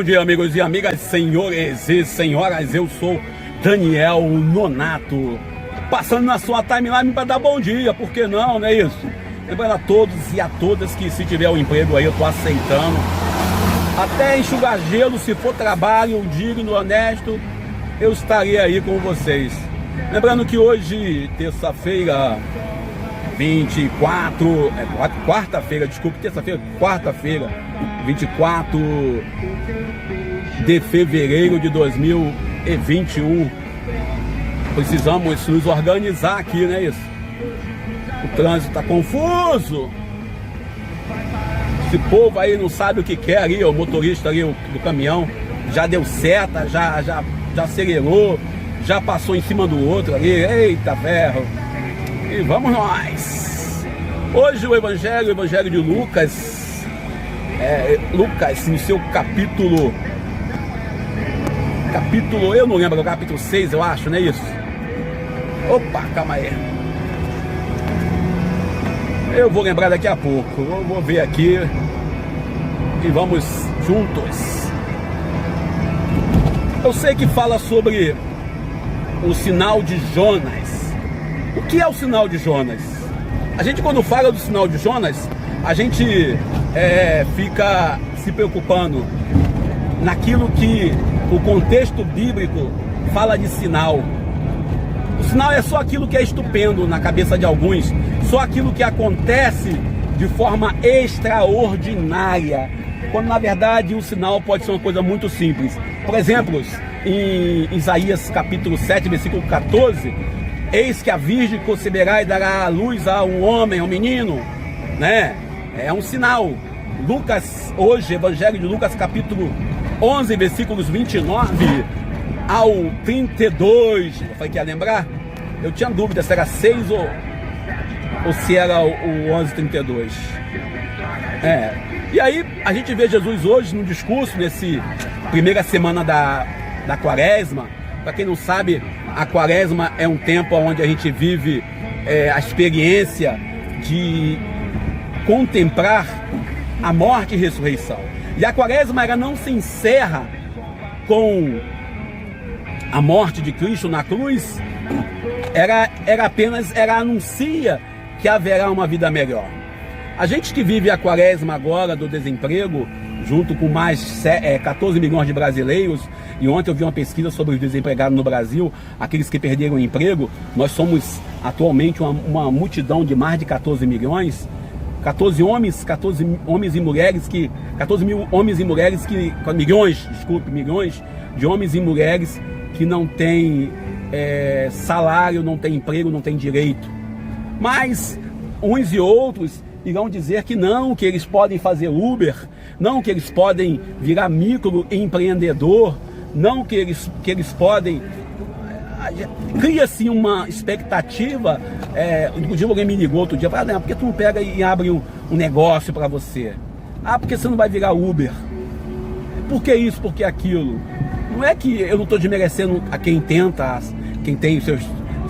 Bom dia, amigos e amigas, senhores e senhoras, eu sou Daniel Nonato, passando na sua timeline para dar bom dia, por que não, não é isso? Lembrando a todos e a todas que se tiver um emprego aí, eu tô aceitando, até enxugar gelo, se for trabalho digno, honesto, eu estarei aí com vocês. Lembrando que hoje, terça-feira, 24, quarta-feira, desculpe, terça-feira, quarta-feira, 24 de fevereiro de 2021. Precisamos nos organizar aqui, não é isso? O trânsito tá confuso. Esse povo aí não sabe o que quer ali, o motorista ali do caminhão já deu seta, já acelerou, já passou em cima do outro ali, eita ferro. E vamos nós. Hoje o Evangelho de Lucas, Lucas no seu capítulo, eu não lembro, o capítulo 6 eu acho, não é isso? Opa, calma aí. Eu vou lembrar daqui a pouco, eu vou ver aqui e vamos juntos. Eu sei que fala sobre o sinal de Jonas. O que é o sinal de Jonas? A gente, quando fala do sinal de Jonas, a gente fica se preocupando naquilo que o contexto bíblico fala de sinal. O sinal é só aquilo que é estupendo na cabeça de alguns, só aquilo que acontece de forma extraordinária, quando na verdade o sinal pode ser uma coisa muito simples. Por exemplo, em Isaías capítulo 7, versículo 14, eis que a virgem conceberá e dará à luz a um homem, a um menino, né? É um sinal. Lucas, hoje, Evangelho de Lucas, capítulo 11, versículos 29 ao 32. Eu falei que ia lembrar? Eu tinha dúvida se era 6 ou se era o 11, 32. E aí, a gente vê Jesus hoje no discurso, nesse primeira semana da quaresma. Para quem não sabe, a quaresma é um tempo onde a gente vive a experiência de contemplar a morte e ressurreição. E a quaresma ela não se encerra com a morte de Cristo na cruz, ela anuncia que haverá uma vida melhor. A gente que vive a quaresma agora do desemprego, junto com mais 14 milhões de brasileiros, e ontem eu vi uma pesquisa sobre os desempregados no Brasil, aqueles que perderam o emprego. Nós somos atualmente uma multidão de mais de 14 milhões, 14 homens e mulheres que, 14 mil homens e mulheres que, milhões de homens e mulheres que não têm salário, não têm emprego, não têm direito. Mas uns e outros irão dizer que não, que eles podem fazer Uber, não, que eles podem virar microempreendedor, não, que eles podem... Cria-se uma expectativa. Inclusive alguém me ligou outro dia, falou, por que tu não pega e abre um negócio para você? Porque você não vai virar Uber. Por que isso, por que aquilo? Não é que eu não estou desmerecendo a quem tenta, quem tem os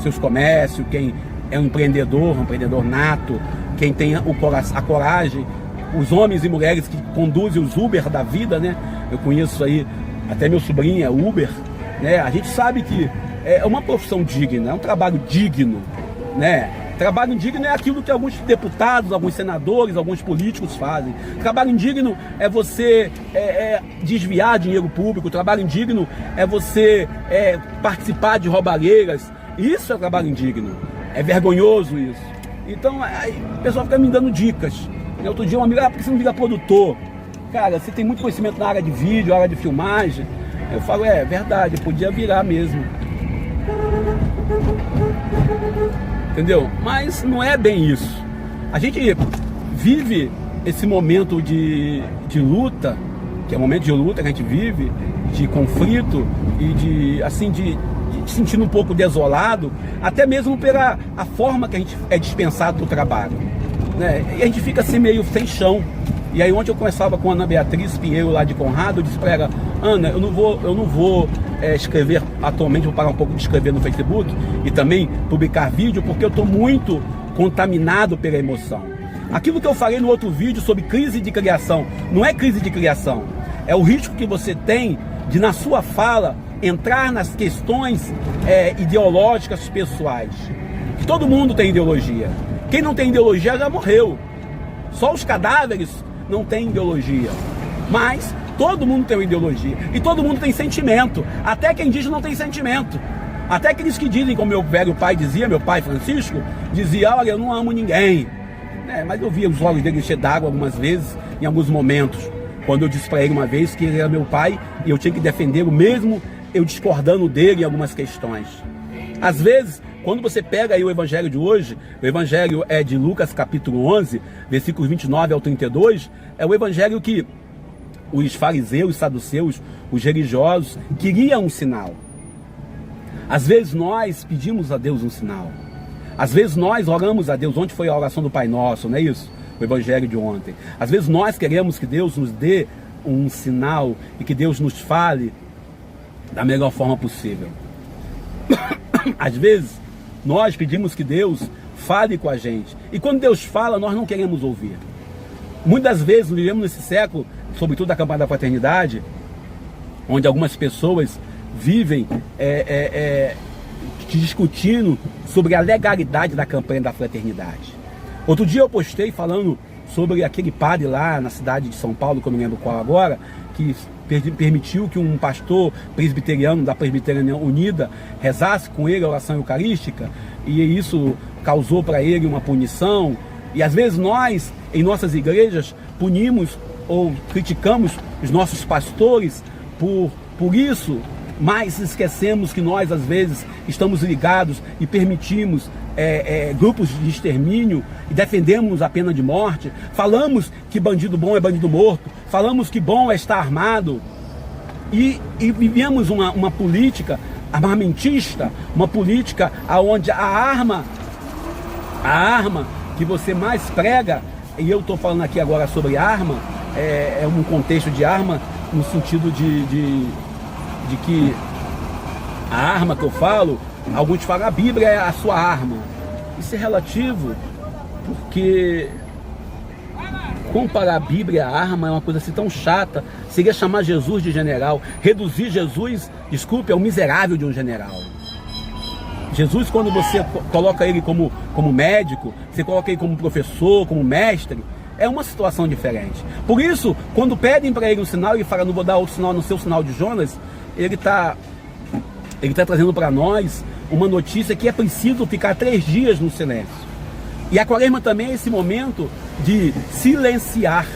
seus comércios, quem é um empreendedor nato, quem tem a coragem, os homens e mulheres que conduzem os Uber da vida, né? Eu conheço aí, até meu sobrinho é Uber, né? A gente sabe que é uma profissão digna, é um trabalho digno, né? Trabalho digno é aquilo que alguns deputados, alguns senadores, alguns políticos fazem. Trabalho indigno é você desviar dinheiro público. Trabalho indigno é você participar de roubalheiras. Isso é trabalho indigno. É vergonhoso isso. Então, aí, o pessoal fica me dando dicas. Outro dia, um amigo, por que você não vira produtor? Cara, você tem muito conhecimento na área de vídeo, área de filmagem. Eu falo, verdade, podia virar mesmo. Entendeu? Mas não é bem isso. A gente vive esse momento de luta, que é o momento de luta que a gente vive, de conflito e de sentindo um pouco desolado, até mesmo pela a forma que a gente é dispensado do trabalho, né? E a gente fica assim meio sem chão. E aí ontem eu conversava com a Ana Beatriz Pinheiro lá de Conrado, eu disse para ela, Ana, eu não vou escrever atualmente, vou parar um pouco de escrever no Facebook e também publicar vídeo, porque eu estou muito contaminado pela emoção. Aquilo que eu falei no outro vídeo sobre crise de criação, não é crise de criação, É o risco que você tem de, na sua fala, entrar nas questões ideológicas pessoais. Todo mundo tem ideologia. Quem não tem ideologia já morreu. Só os cadáveres não têm ideologia. Mas todo mundo tem uma ideologia. E todo mundo tem sentimento. Até quem diz não tem sentimento. Até aqueles que dizem, como meu velho pai dizia, meu pai Francisco, dizia: olha, eu não amo ninguém. Mas eu via os olhos dele encher d'água algumas vezes, em alguns momentos. Quando eu disse para ele uma vez que ele era meu pai e eu tinha que defendê-lo mesmo eu discordando dele em algumas questões. Às vezes, quando você pega aí o evangelho de hoje, o evangelho é de Lucas capítulo 11, versículos 29 ao 32, é o evangelho que os fariseus, os saduceus, os religiosos queriam um sinal. Às vezes nós pedimos a Deus um sinal. Às vezes nós oramos a Deus. Ontem foi a oração do Pai Nosso, não é isso? O evangelho de ontem. Às vezes nós queremos que Deus nos dê um sinal e que Deus nos fale da melhor forma possível. Às vezes nós pedimos que Deus fale com a gente. E quando Deus fala, nós não queremos ouvir. Muitas vezes vivemos nesse século, sobretudo a campanha da fraternidade, onde algumas pessoas vivem discutindo sobre a legalidade da campanha da fraternidade. Outro dia eu postei falando sobre aquele padre lá na cidade de São Paulo, que eu não lembro qual agora, que permitiu que um pastor presbiteriano da Presbiteriana Unida rezasse com ele a oração eucarística, e isso causou para ele uma punição. E às vezes nós, em nossas igrejas, punimos ou criticamos os nossos pastores por isso, mas esquecemos que nós às vezes estamos ligados e permitimos grupos de extermínio e defendemos a pena de morte. Falamos que bandido bom é bandido morto, falamos que bom é estar armado, e vivemos uma política armamentista, uma política onde a arma que você mais prega, e eu estou falando aqui agora sobre arma, é um contexto de arma no sentido de que a arma que eu falo, alguns falam a Bíblia é a sua arma. Isso é relativo, porque comparar a Bíblia à arma é uma coisa assim tão chata. Seria chamar Jesus de general, reduzir Jesus, desculpe, ao miserável de um general. Jesus, quando você coloca ele como médico, você coloca ele como professor, como mestre, é uma situação diferente. Por isso, quando pedem para ele um sinal, ele fala: não vou dar outro sinal, no seu sinal de Jonas. Ele está trazendo para nós uma notícia que é preciso ficar 3 dias no silêncio. E a quaresma também é esse momento de silenciar.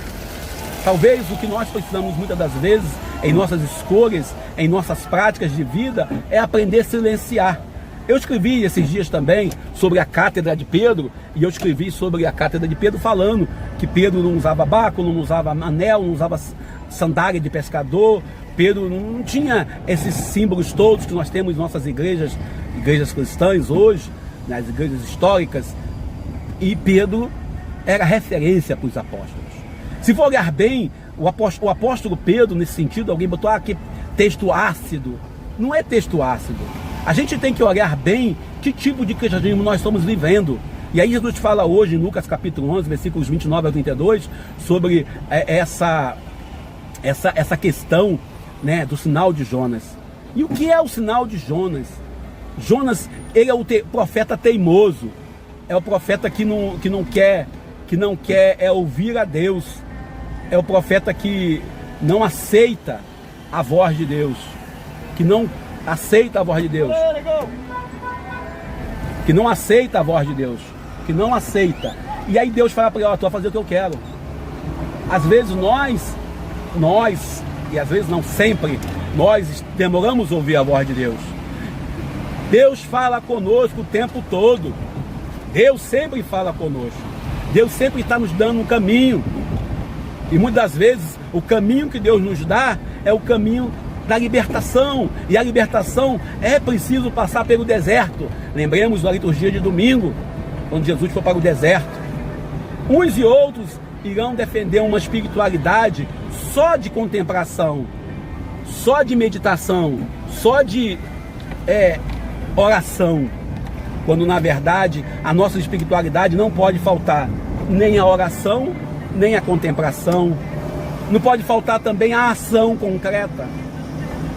Talvez o que nós precisamos muitas das vezes, em nossas escolhas, em nossas práticas de vida, é aprender a silenciar. Eu escrevi esses dias também sobre a cátedra de Pedro, e eu escrevi sobre a cátedra de Pedro falando que Pedro não usava báculo, não usava anel, não usava sandália de pescador. Pedro não tinha esses símbolos todos que nós temos em nossas igrejas cristãs hoje, nas igrejas históricas, e Pedro era referência para os apóstolos. Se for olhar bem, o apóstolo Pedro, nesse sentido, alguém botou aqui texto ácido. Não é texto ácido. A gente tem que olhar bem que tipo de cristianismo nós estamos vivendo. E aí Jesus fala hoje em Lucas capítulo 11, versículos 29 ao 32, sobre essa questão, né, do sinal de Jonas. E o que é o sinal de Jonas? Jonas, ele é o profeta teimoso. É o profeta que não quer ouvir a Deus. É o profeta que não aceita a voz de Deus. Que não aceita a voz de Deus. Que não aceita a voz de Deus. Que não aceita. E aí Deus fala para ele: ó, tu vai fazer o que eu quero. Às vezes nós, e às vezes não sempre, nós demoramos a ouvir a voz de Deus. Deus fala conosco o tempo todo. Deus sempre fala conosco. Deus sempre está nos dando um caminho. E muitas das vezes o caminho que Deus nos dá é o caminho da libertação. E a libertação é preciso passar pelo deserto. Lembremos da liturgia de domingo, quando Jesus foi para o deserto. Uns e outros irão defender uma espiritualidade só de contemplação, só de meditação, só de oração, quando na verdade a nossa espiritualidade não pode faltar nem a oração, nem a contemplação, não pode faltar também a ação concreta.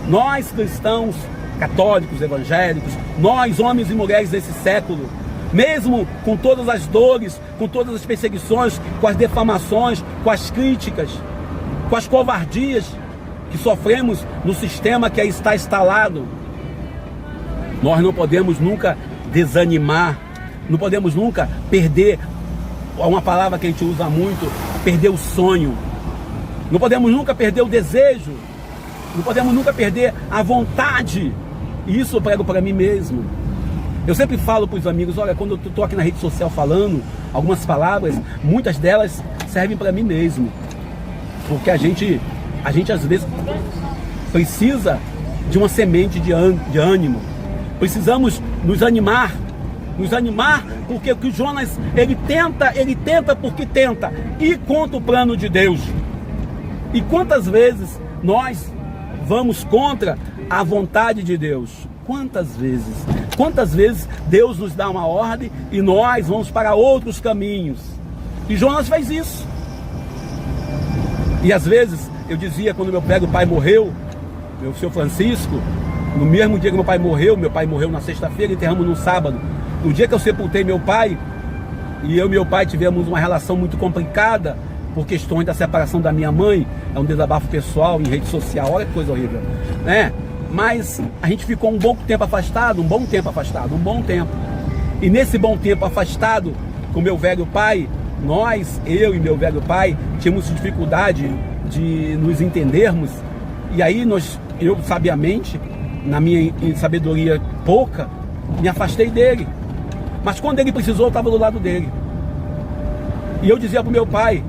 Nós cristãos, católicos, evangélicos, nós homens e mulheres desse século, mesmo com todas as dores, com todas as perseguições, com as defamações, com as críticas, com as covardias que sofremos no sistema que aí está instalado, nós não podemos nunca desanimar, não podemos nunca perder, uma palavra que a gente usa muito, perder o sonho, não podemos nunca perder o desejo, não podemos nunca perder a vontade. E isso eu prego para mim mesmo. Eu sempre falo para os amigos, olha, quando eu estou aqui na rede social falando algumas palavras, muitas delas servem para mim mesmo. Porque a gente às vezes precisa de uma semente de ânimo. Precisamos nos animar porque o Jonas, ele tenta porque tenta, ir contra o plano de Deus. E quantas vezes nós vamos contra a vontade de Deus? Quantas vezes Deus nos dá uma ordem e nós vamos para outros caminhos? E Jonas fez isso. E às vezes, eu dizia, quando meu pai morreu, meu senhor Francisco, no mesmo dia que meu pai morreu na sexta-feira, enterramos no sábado. No dia que eu sepultei meu pai, e eu e meu pai tivemos uma relação muito complicada, por questões da separação da minha mãe, é um desabafo pessoal em rede social, olha que coisa horrível, né? Mas a gente ficou um bom tempo afastado. E nesse bom tempo afastado, com meu velho pai, eu e meu velho pai, tínhamos dificuldade de nos entendermos. E aí eu sabiamente, na minha sabedoria pouca, me afastei dele. Mas quando ele precisou, eu estava do lado dele. E eu dizia para o meu pai,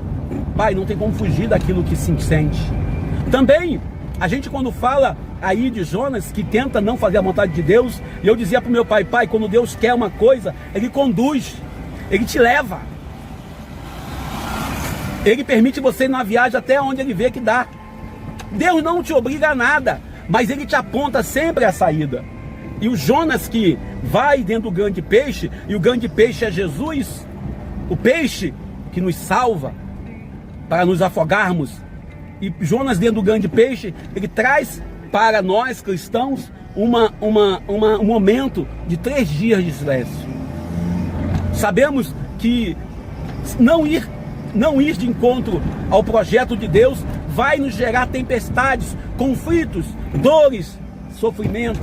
pai, não tem como fugir daquilo que se sente. Também, a gente quando fala aí de Jonas, que tenta não fazer a vontade de Deus, e eu dizia para o meu pai, quando Deus quer uma coisa, Ele conduz, Ele te leva. Ele permite você ir na viagem até onde Ele vê que dá. Deus não te obriga a nada, mas Ele te aponta sempre a saída. E o Jonas que vai dentro do grande peixe, e o grande peixe é Jesus, o peixe que nos salva para nos afogarmos. E Jonas dentro do grande peixe, ele traz para nós cristãos um momento de 3 dias de silêncio. Sabemos que não ir de encontro ao projeto de Deus vai nos gerar tempestades, conflitos, dores, sofrimentos.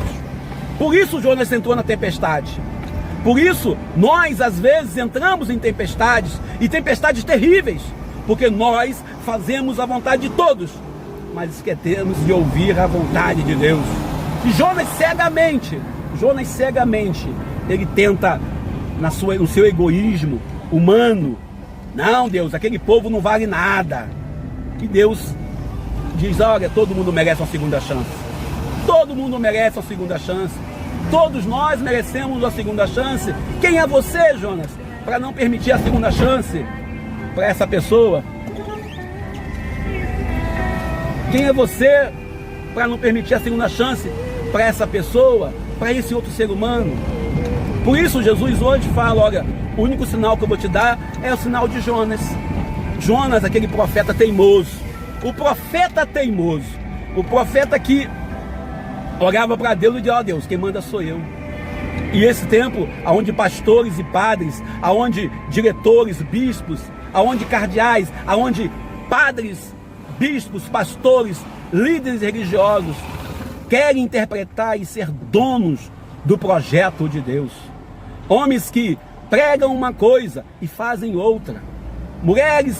Por isso Jonas entrou na tempestade. Por isso nós às vezes entramos em tempestades, e tempestades terríveis, porque nós fazemos a vontade de todos, mas esquecemos de ouvir a vontade de Deus. E Jonas cegamente, ele tenta no seu egoísmo humano, não, Deus, aquele povo não vale nada. E Deus diz, olha, todo mundo merece uma segunda chance. Todo mundo merece uma segunda chance. Todos nós merecemos uma segunda chance. Quem é você, Jonas, para não permitir a segunda chance para essa pessoa? Quem é você para não permitir a segunda chance para essa pessoa, para esse outro ser humano? Por isso Jesus hoje fala, olha, o único sinal que eu vou te dar é o sinal de Jonas. Jonas, aquele profeta teimoso. O profeta teimoso. O profeta que orava para Deus e dizia, ó Deus, quem manda sou eu. E esse tempo, onde pastores e padres, onde diretores, bispos, onde cardeais, onde padres, bispos, pastores, líderes religiosos querem interpretar e ser donos do projeto de Deus. Homens que pregam uma coisa e fazem outra. Mulheres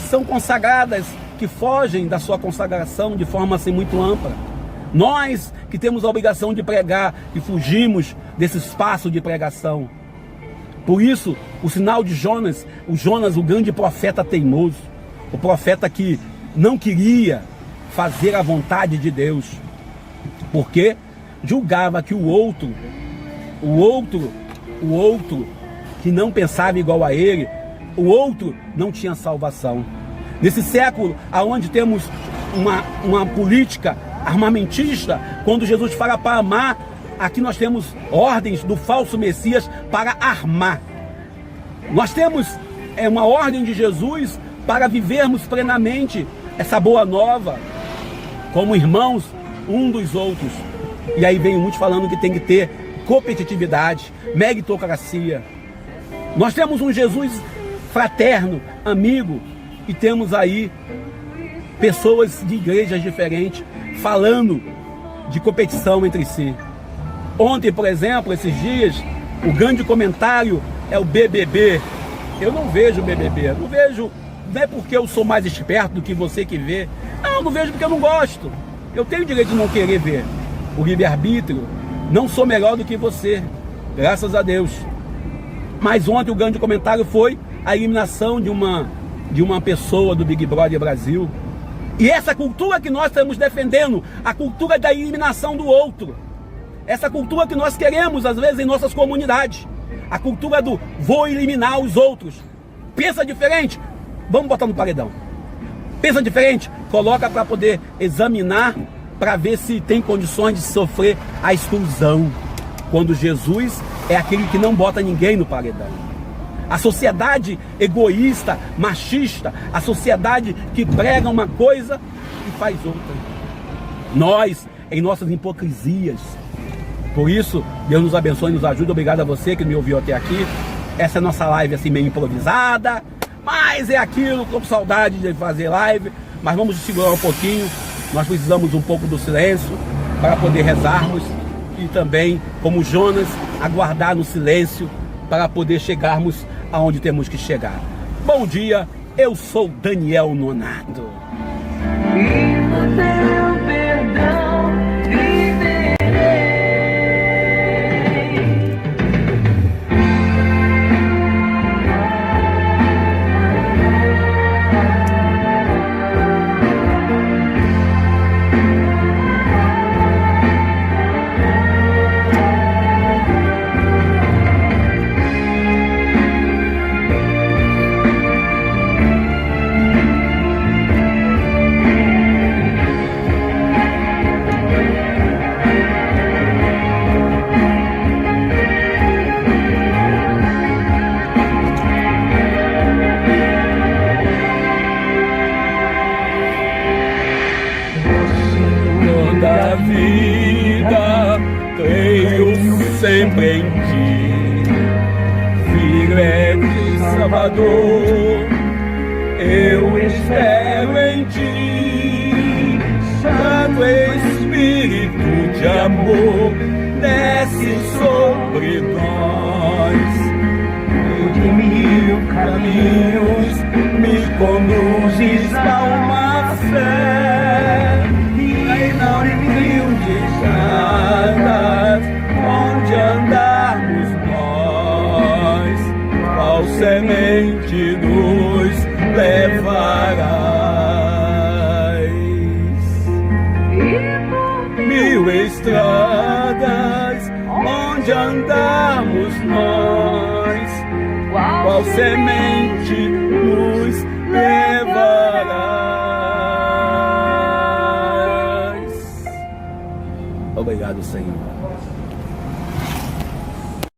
são consagradas que fogem da sua consagração de forma assim muito ampla. Nós que temos a obrigação de pregar e fugimos desse espaço de pregação. Por isso, o sinal de Jonas, o grande profeta teimoso, o profeta que não queria fazer a vontade de Deus, porque julgava que o outro que não pensava igual a ele, o outro não tinha salvação. Nesse século, onde temos uma política armamentista, quando Jesus fala para amar, aqui nós temos ordens do falso Messias para armar. Nós temos uma ordem de Jesus para vivermos plenamente essa boa nova como irmãos um dos outros. E aí vem muitos falando que tem que ter competitividade, meritocracia. Nós temos um Jesus fraterno, amigo, e temos aí pessoas de igrejas diferentes falando de competição entre si. Ontem, por exemplo, esses dias, o grande comentário é o BBB. Eu não vejo BBB, não vejo, não é porque eu sou mais esperto do que você que vê. Não vejo porque eu não gosto. Eu tenho o direito de não querer ver. O livre-arbítrio, não sou melhor do que você, graças a Deus. Mas ontem o grande comentário foi a eliminação de uma pessoa do Big Brother Brasil. E essa cultura que nós estamos defendendo, a cultura da eliminação do outro, essa cultura que nós queremos às vezes em nossas comunidades, a cultura do vou eliminar os outros. Pensa diferente, vamos botar no paredão. Pensa diferente, coloca para poder examinar, para ver se tem condições de sofrer a exclusão. Quando Jesus é aquele que não bota ninguém no paredão. A sociedade egoísta, machista, a sociedade que prega uma coisa e faz outra. Nós, em nossas hipocrisias. Por isso, Deus nos abençoe e nos ajude. Obrigado a você que me ouviu até aqui. Essa é a nossa live assim meio improvisada, mas é aquilo, tô com saudade de fazer live, mas vamos segurar um pouquinho. Nós precisamos um pouco do silêncio para poder rezarmos e também, como Jonas, aguardar no silêncio para poder chegarmos aonde temos que chegar. Bom dia, eu sou Daniel Nonato. Da vida, creio sempre em ti, Filho é de Salvador, eu espero em ti, Santo Espírito de amor, desce sobre nós, de mil caminhos me conduzes a uma fé. Não mil estradas onde andarmos nós, qual semente nos levarás? Mil estradas onde andarmos nós, qual semente nos levarás? Obrigado, Senhor.